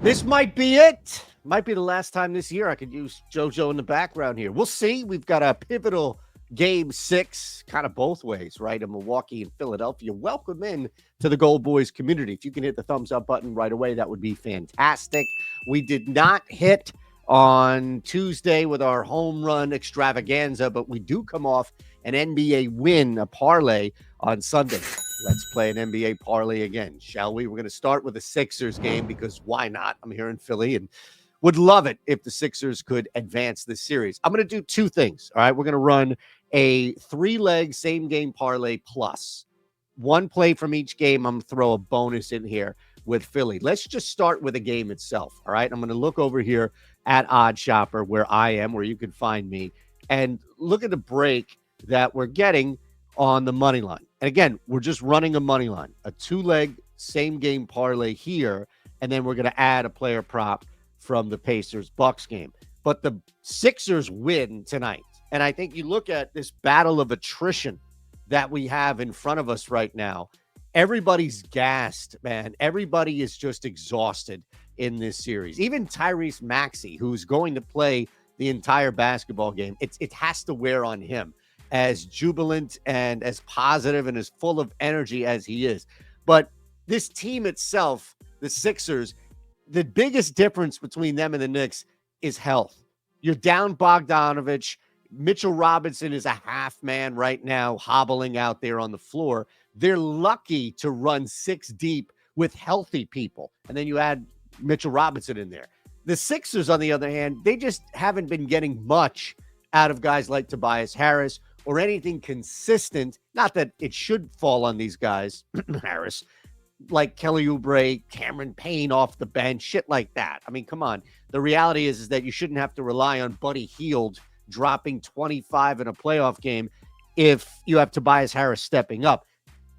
This might be it. Might be the last time this year I could use JoJo in the background here. We'll see. We've got a pivotal game 6, kind of both ways, right? In Milwaukee and Philadelphia. Welcome in to the GoldBoys community. If you can hit the thumbs up button right away, that would be fantastic. We did not hit on Tuesday with our home run extravaganza, but we do come off an NBA win, a parlay on Sunday. Let's play an NBA parlay again, shall we? We're going to start with the Sixers game because why not? I'm here in Philly and would love it if the Sixers could advance this series. I'm going to do two things, all right? We're going to run a 3-leg same-game parlay plus. One play from each game. I'm going to throw a bonus in here with Philly. Let's just start with the game itself, all right? I'm going to look over here at Odd Shopper where I am, where you can find me, and look at the break that we're getting on the money line. And again, we're just running a money line, a 2-leg same game parlay here, and then we're going to add a player prop from the Pacers-Bucks game. But the Sixers win tonight. And I think you look at this battle of attrition that we have in front of us right now. Everybody's gassed, man. Everybody is just exhausted in this series. Even Tyrese Maxey, who's going to play the entire basketball game, it has to wear on him, as jubilant and as positive and as full of energy as he is. But this team itself, the Sixers, the biggest difference between them and the Knicks is health. You're down Bogdanovich. Mitchell Robinson is a half man right now, hobbling out there on the floor. They're lucky to run 6 deep with healthy people. And then you add Mitchell Robinson in there. The Sixers, on the other hand, they just haven't been getting much out of guys like Tobias Harris or anything consistent. Not that it should fall on these guys, Harris, like Kelly Oubre, Cameron Payne off the bench, shit like that. I mean, come on. The reality is that you shouldn't have to rely on Buddy Hield dropping 25 in a playoff game if you have Tobias Harris stepping up.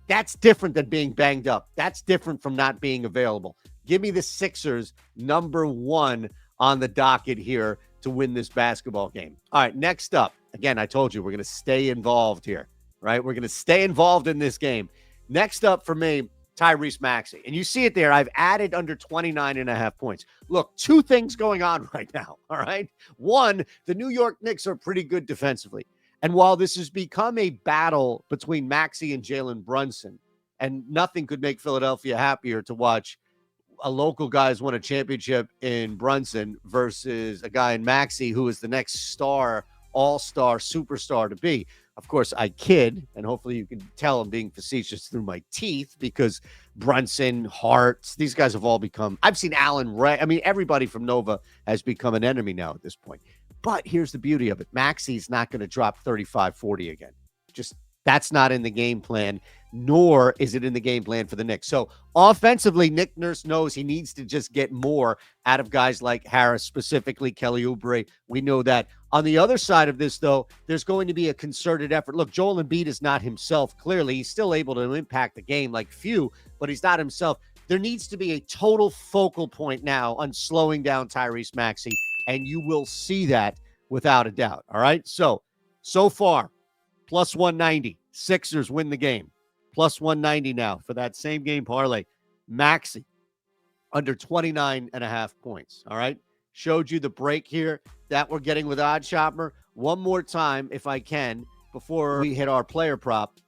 That's different than being banged up. That's different from not being available. Give me the Sixers number 1 on the docket here to win this basketball game. All right, next up. Again, I told you we're going to stay involved here, right? We're going to stay involved in this game. Next up for me, Tyrese Maxey. And you see it there. I've added under 29.5 points. Look, 2 things going on right now, all right? One, the New York Knicks are pretty good defensively. And while this has become a battle between Maxey and Jalen Brunson, and nothing could make Philadelphia happier to watch a local guy's won a championship in Brunson versus a guy in Maxey who is the next star, all-star, superstar to be. Of course, I kid, and hopefully you can tell I'm being facetious through my teeth because Brunson, Hart, these guys have all become, I've seen Allen Ray. I mean, everybody from Nova has become an enemy now at this point. But here's the beauty of it. Maxey's not going to drop 35, 40 again. Just that's not in the game plan, nor is it in the game plan for the Knicks. So offensively, Nick Nurse knows he needs to just get more out of guys like Harris, specifically Kelly Oubre. We know that. On the other side of this, though, there's going to be a concerted effort. Look, Joel Embiid is not himself, clearly. He's still able to impact the game like few, but he's not himself. There needs to be a total focal point now on slowing down Tyrese Maxey, and you will see that without a doubt, all right? So far, plus 190. Sixers win the game. Plus 190 now for that same game parlay. Maxey, under 29.5 points, all right? Showed you the break here that we're getting with Odd Shopper. One more time, if I can, before we hit our player prop,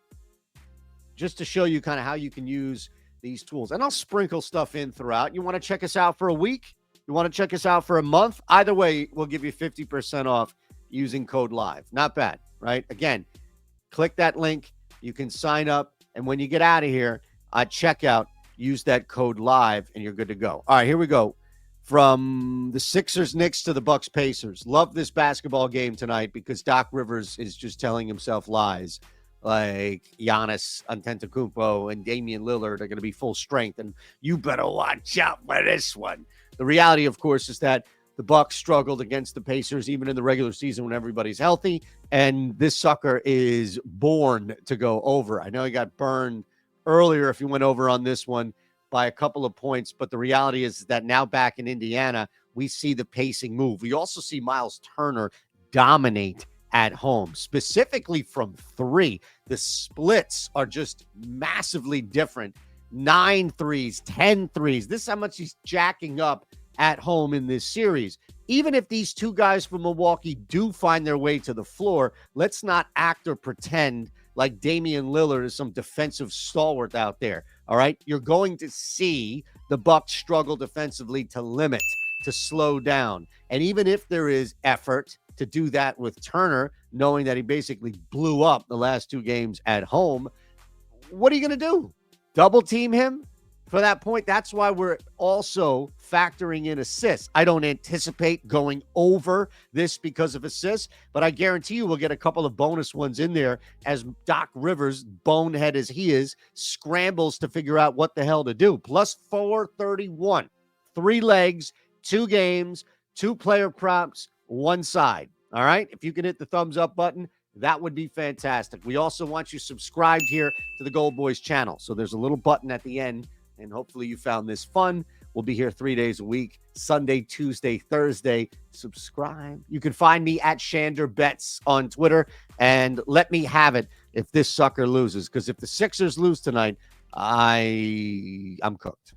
just to show you kind of how you can use these tools. And I'll sprinkle stuff in throughout. You want to check us out for a week? You want to check us out for a month? Either way, we'll give you 50% off using code LIVE. Not bad, right? Again, click that link. You can sign up. And when you get out of here at checkout, use that code LIVE and you're good to go. All right, here we go. From the Sixers Knicks to the Bucks Pacers. Love this basketball game tonight because Doc Rivers is just telling himself lies. Like Giannis Antetokounmpo and Damian Lillard are going to be full strength, and you better watch out for this one. The reality, of course, is that the Bucks struggled against the Pacers even in the regular season when everybody's healthy, and this sucker is born to go over. I know he got burned earlier if you went over on this one by a couple of points, but the reality is that now back in Indiana, we see the pacing move. We also see Miles Turner dominate at home, specifically from 3. The splits are just massively different. 9 threes, 10 threes. This is how much he's jacking up at home in this series. Even if these two guys from Milwaukee do find their way to the floor, let's not act or pretend like Damian Lillard is some defensive stalwart out there. All right. You're going to see the Bucks struggle defensively to limit, to slow down. And even if there is effort to do that with Turner, knowing that he basically blew up the last two games at home, what are you going to do? Double team him for that point? That's why we're also factoring in assists. I don't anticipate going over this because of assists, but I guarantee you we'll get a couple of bonus ones in there as Doc Rivers, bonehead as he is, scrambles to figure out what the hell to do. Plus 431, 3 legs, 2 games, 2 player props, 1 side. All right. If you can hit the thumbs up button, that would be fantastic. We also want you subscribed here to the GoldBoys channel. So there's a little button at the end, and hopefully you found this fun. We'll be here 3 days a week, Sunday, Tuesday, Thursday. Subscribe. You can find me at Shander Bets on Twitter, and let me have it if this sucker loses, because if the Sixers lose tonight, I'm cooked.